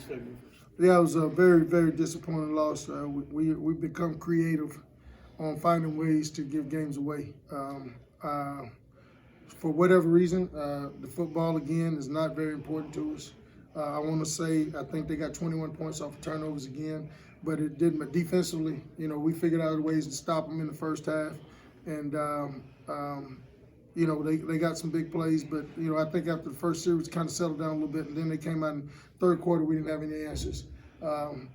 statement. Yeah, it was a very, very disappointing loss. We become creative on finding ways to give games away. For whatever reason, the football again is not very important to us. I want to say I think they got 21 points off of turnovers again, but it didn't. But defensively, we figured out ways to stop them in the first half, and they got some big plays. But I think after the first series, kind of settled down a little bit, and then they came out in third quarter. We didn't have any answers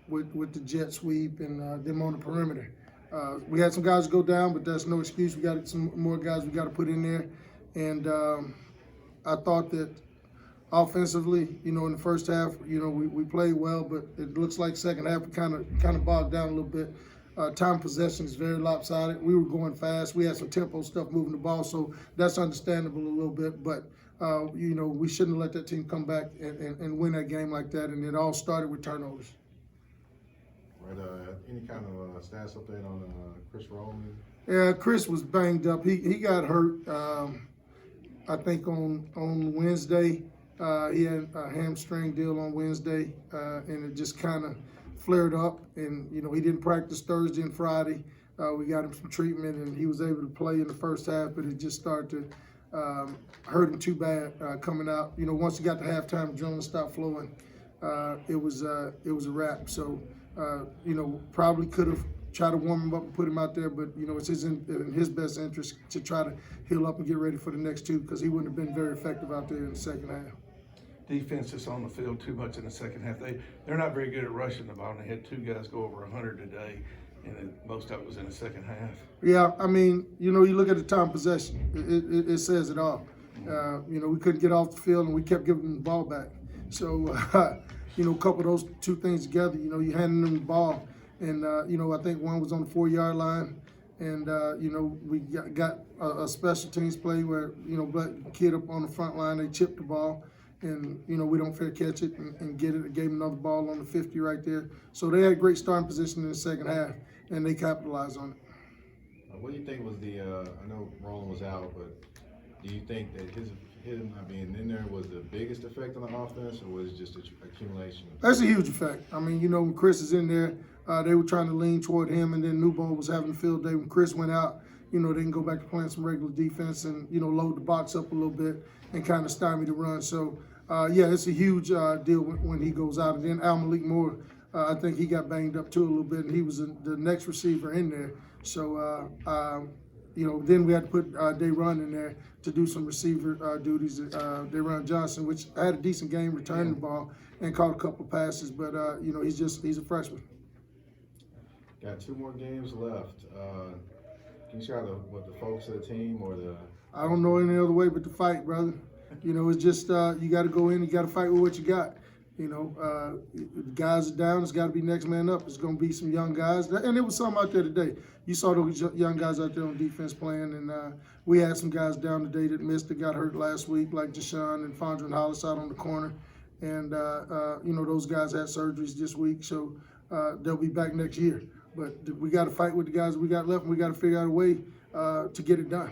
with the jet sweep and them on the perimeter. We had some guys go down, but that's no excuse. We got some more guys we got to put in there. And I thought that offensively, in the first half, we played well, but it looks like second half we kind of bogged down a little bit. Time possession is very lopsided. We were going fast. We had some tempo stuff moving the ball, so that's understandable a little bit. But we shouldn't have let that team come back and win that game like that. And it all started with turnovers. Right. Any kind of status update on Chris Rowland? Yeah, Chris was banged up. He got hurt. I think on Wednesday, he had a hamstring deal on Wednesday, and it just kind of flared up. And he didn't practice Thursday and Friday. We got him some treatment, and he was able to play in the first half, but it just started to hurt him too bad coming out. Once he got to halftime, adrenaline stopped flowing. It was a wrap. So probably could have try to warm him up and put him out there, but it's in his best interest to try to heal up and get ready for the next two, because he wouldn't have been very effective out there in the second half. Defense is on the field too much in the second half. They're not very good at rushing the ball, and they had two guys go over 100 today, and most of it was in the second half. Yeah, I mean, you look at the time possession, it says it all. We couldn't get off the field, and we kept giving them the ball back. So, couple those two things together, you handing them the ball. And, I think one was on the 4-yard line. And, we got a special teams play where, black kid up on the front line, they chipped the ball. And, we don't fair catch it and get it. Gave him another ball on the 50 right there. So they had a great starting position in the second half, and they capitalized on it. What do you think was I know Roland was out, but do you think that him not being in there was the biggest effect on the offense, or was it just an accumulation? That's a huge effect. I mean, when Chris is in there, they were trying to lean toward him, and then Newbold was having a field day. When Chris went out, they can go back to playing some regular defense and, load the box up a little bit and kind of stymie the run. So, it's a huge deal when he goes out. And then Al-Malik Moore, I think he got banged up too a little bit, and he was the next receiver in there. So, then we had to put Dayron in there to do some receiver duties. Dayron Johnson, which had a decent game returning the ball and caught a couple passes, but he's a freshman. Got 2 more games left. Can you share what the focus of the team or the? I don't know any other way but to fight, brother. It's just you got to go in, you got to fight with what you got. Guys are down, it's got to be next man up. It's going to be some young guys, and there was some out there today. You saw those young guys out there on defense playing, and we had some guys down today that missed, that got hurt last week, like Deshaun and Fondren Hollis out on the corner. And, those guys had surgeries this week, so they'll be back next year. But we got to fight with the guys we got left, and we got to figure out a way to get it done.